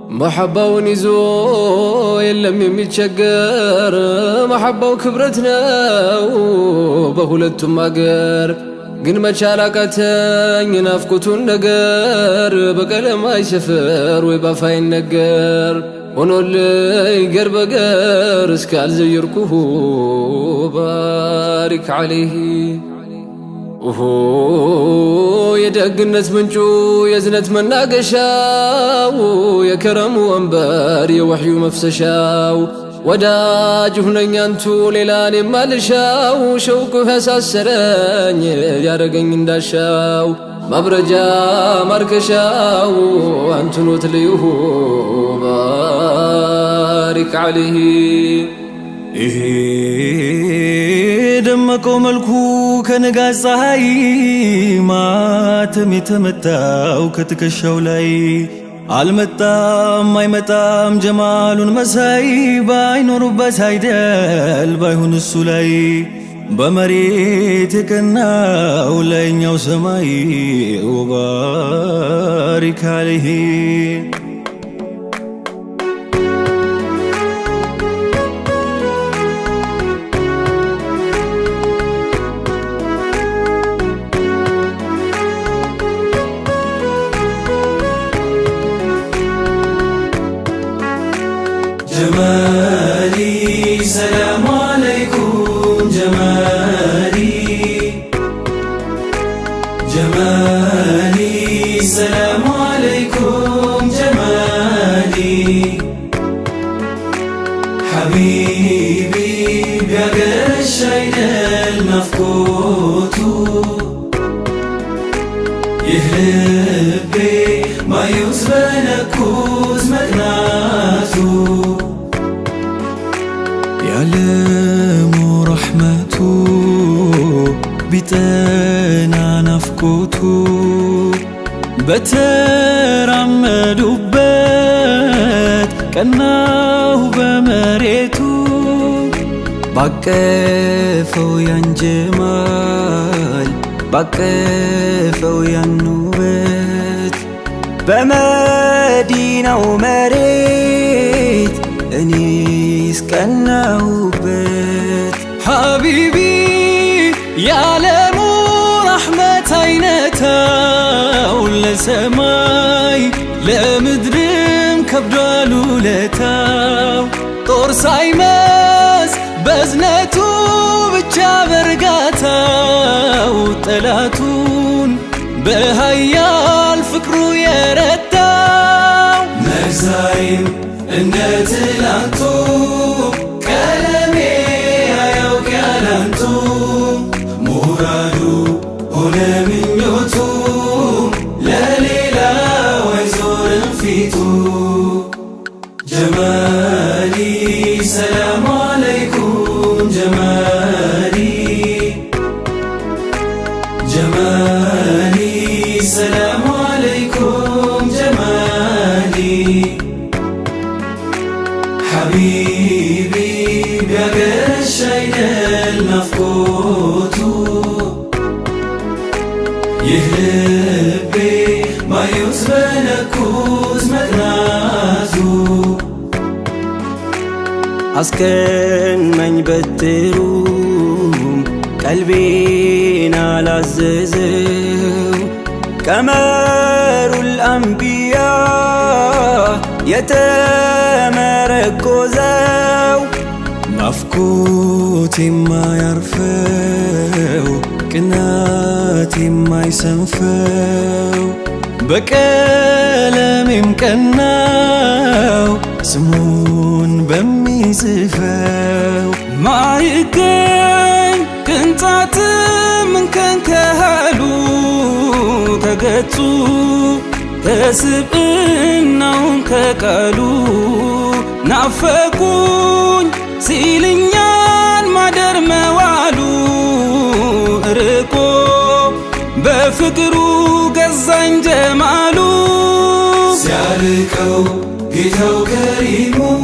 محبة ونزو يلم يميتشجر محبة وكبرتنا وبهولتهم ماجر قن ما شاركتن ينافقتون نجر بقلم ما يسفر ويبافين نجر ونولي قرب قر اسكال زيركوه بارك عليه يدقنت منجو يزنت مناقشاو يكرم وانبار يوحي مفسشاو وداج هنن انتو ليلاني مالشاو شوقو هساسرن يارقن انداشاو مبرجا مركشاو انتو نوتليوه بارك عليه ደመቀው መልኩ ከነጋት ፀሐይ ማተም የተመታው ከትከሻው ላይ አልመጣም አይመጣም ጀማሉን መሳይ ባይኖርበት አይደል ባይሆን እሱ ላይ በመሬት የቀናው ላይኛው ሰማይ ወባሪክ አለይህ جمالي سلام عليكم جمالي جمالي سلام عليكم جمالي حبيبي بيقش عين المفقوتو يهلبي ما يوزبنكوز مدناتو يعلم رحمته بتنا نفقته بترمدوبت كناه بمريتو باقفو ينجمال باقفو ينوبت بمدينة ومريت انيس كناوبت حبيبي يعلم رحمة عينتاو لسماي لمدرم كبدالو لتاو طور سايمس بزنتو بچا برقاتاو طلاتون بهيال فكرو يرتاو مرزايم اندت لانتو كلمي هيو كلانتو مرادو هنا من يوتو لا ليلة ويزور فيتو جمالي سلام عليكم جمالي جمالي سلام عليكم جمالي حبيبي بيقش عين المفقوتو يهلبي ما يوزبنكوز مدناتو أسكن من بتروم قلبينا لززو كمر الأنبياء يتمركزو مفقوتي ما يرفو قناتي ما يسنفو بكلام مكناو سمون بميزفو ما يكن كنتات من كان كهالو كقتو كسبناون كقالو نافقون سيلنيان مادر موالو ركو بفكرو قزان جمالو سيالكو جيتو كريمو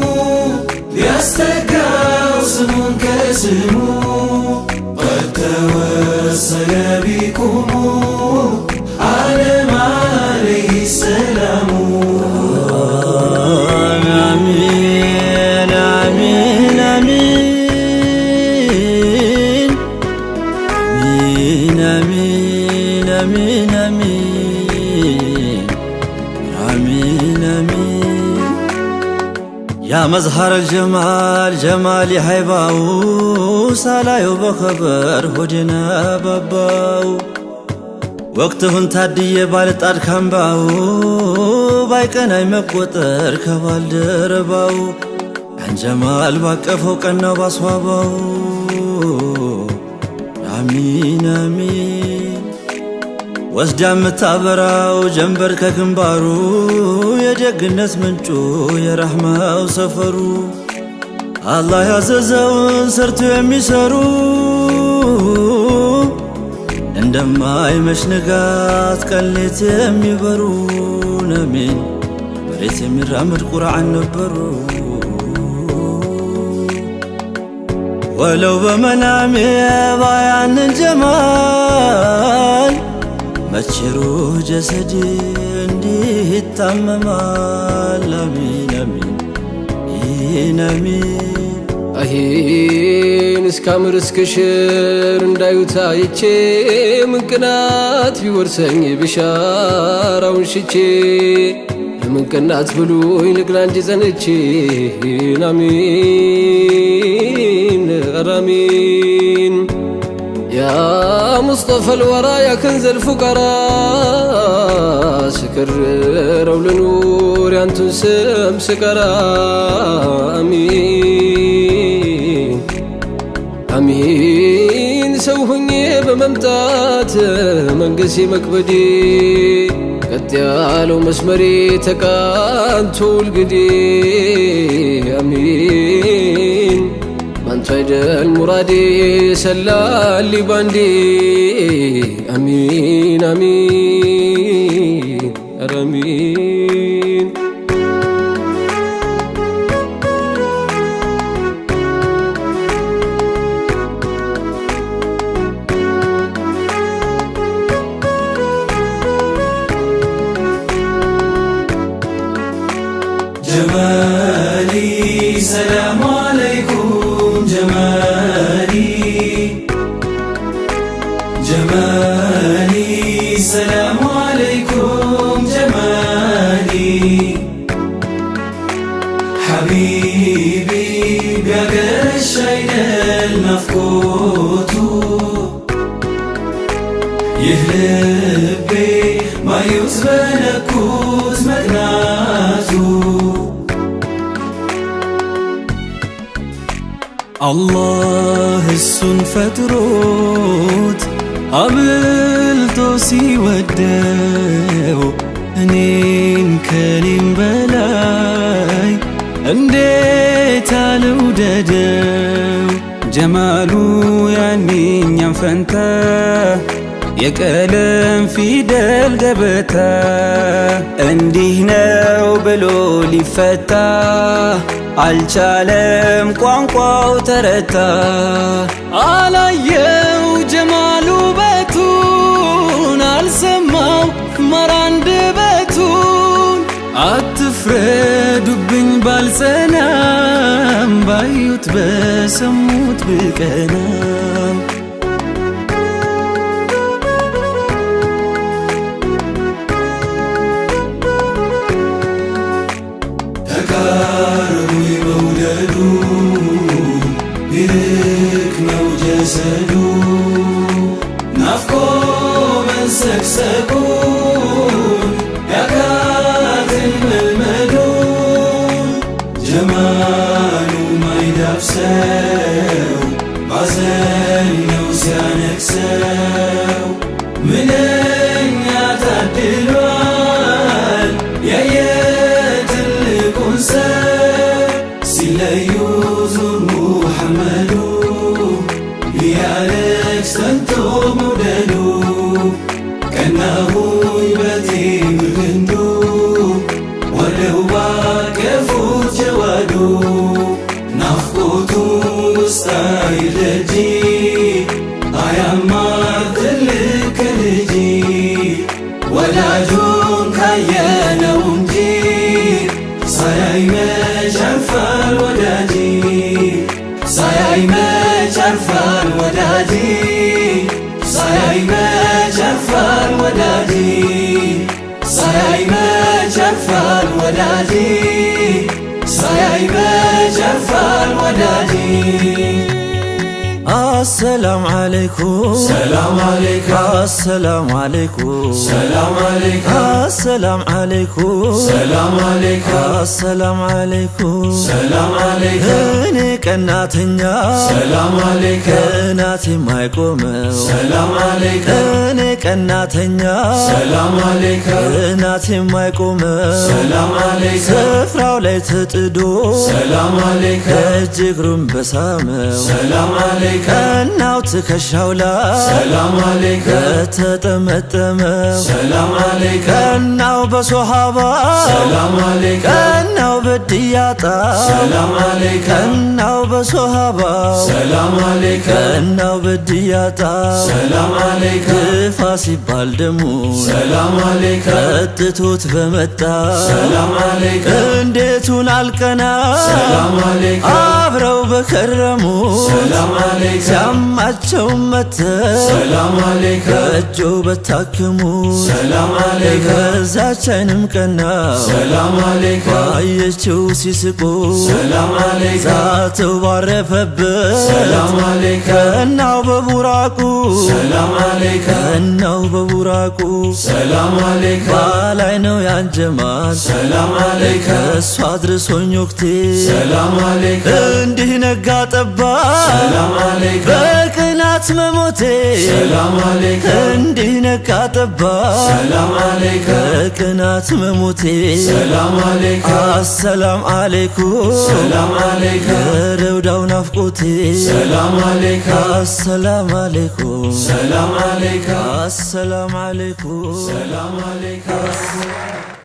ليستقاو سمون كسمو قد توسل بكمو آمين آمين آمين آمين يا مظهر الجمال جمالي حيباو سالايو بخبر هدنا باباو وقتهن تادية بالتار كامباو بايكناي مقوتر كبال درباو عن جمال باقفو قنا باسواباو آمين آمين وسدام متابراو جنبر ككمبارو يجقنس منچو يرحماو سفرو الله يعززون سرتو يميسرو እንደማይ መሽነጋት ቀሌት የሚበሩን አሜን መሬት የሚራመድ ቁርአን ነበሩ ወለው በመናሜ ባያንን ጀማል መችሩ ጀሰድ እንዲህ ይታመማል አሜን አሜን አሜን አሄን እስካምር እስከሽር እንዳዩት አይቼ ምንቅናት ቢወርሰኝ ቢሻራውን ሽቼ ለምንቅናት ብሉኝ ልግና እንጂ ጸንቼ አሚን አራሚን ያ ሙስጠፋ አልወራ ያ ከንዘ الفقራ ስከረው ልኑር ያንቱን ስም ስቀራ አሚን አሚን ሰው ሁኜ በመምጣት መንገሴ መክበዴ ቀጥ ያለው መስመሬ ተቃንቶ ውልግዴ አሚን ባንቱ አይደል ሙራዴ ሰላሊ ባንዴ አሚን አሚን አራሚን جمالي سلام عليكم جمالي جمالي سلام عليكم جمالي حبيبي بيقش عين المفقوت يهلبي ما يتبنكوت مدناتو الله السن فتروت قبلتو سيودو እኔን ከኔም በላይ እንዴት አልውደደው ጀማሉ ያኔኛም ፈንታ የቀለም ፊደል ገበታ እንዲህ ነው ብሎ ሊፈታ አልቻለም ቋንቋው ተረታ አላየው ጀማሉ በቱን አልሰማው መራንደበቱን አትፍረዱብኝ ባልጸናም ባዩት በሰሙት ብቀናም ተቃርቡኝ መውደዱ ቢርቅ ነው ጀሰዱ ናፍቆ መንሰቅሰቁን ያካትን መልመዱን ጀማሉ ማይዳብሰው ባዘን ነው ሲያነክሰው ምንኛ ታድሏል ያየ ትልቁን ሰው ሲለዩ ዙር ሙሐመዱ ሊያለቅስ ተንቶ መውደዱ ቀናሁኝ በቴምር ግንዱ ወደው ባቀፉት ጀዋዱ ናፍቆቱ ውስጥ አይለጂ አያማር ትልቅ ከልጂ ወዳጁን ካየነው እንጂ ሳያይ መች ያልፋል ወዳጂ ሳያይ መች ያልፋል ወዳጂ ሳያይ መች ያልፋል ወዳጅ ሳያይ መች ያልፋል ወዳጅ ሳያይ መች ያልፋል ወዳጅ السلام عليكم ሰላም አለይከ السلام عليكم ሰላም አለይከ السلام عليكم ሰላም አለይከ السلام عليكم ሰላም አለይከ እኔ ቀናተኛ ሰላም አለይከ ቀናት የማይቆመው ሰላም አለይከ እኔ ቀናተኛ ሰላም አለይከ ቀናት የማይቆመው ሰላም አለይከ ስፍራው ላይ ተጥዶ ሰላም አለይከ እጅ እግሩን በሳመው ሰላም አለይከ ቀናው ትከሻው ላይ ሰላም አለይከ ተጠመጠመው ሰላም አለይከ ቀናው በሶሃባ ሰላም አለይከ ቀናው በድያጣ ሰላም አለይከ ቀናው በሶሃባ ሰላም አለይከ ቀናው በድያጣ ሰላም አለይከ ግፋ ሲባል ደሙ ሰላም አለይከ ጠጥቶት በመጣ ሰላም አለይከ እንዴቱን አልቀና ሰላም አለይከ አብረው በከረሙ ሰላም አለይከ ሲያማቸው መተው ሰላም አለይከ እጆ በታከሙ ሰላም አለይከ ከዛች አይንም ቀና ሰላም አለይከ አየችው ሲስቁ ሰላም አለይከ ዛተው ባረፈበት ሰላም አለይከ ቀናው በቡራቁ ሰላም አለይከ ቀናው በቡራቁ ሰላም አለይከ ባላይ ነው ያንጀማል ሰላም አለይከ እሷ አድርሶኝ ወቅቴ ሰላም አለይከ እንዲህ ነጋ ጠባ ሰላም አለይከ በቅናት መሞቴ ሰላም አለይከ እንዲህ ነጋ ጠባ ሰላም አለይከ በቅናት መሞቴ ሰላም አለይከ አሰላም አለይኩም ሰላም አለይከ ረውዳው ናፍቆቴ ሰላም አለይከ አሰላም አለይኩም ሰላም አለይከ አሰላም አለይኩም ሰላም አለይከ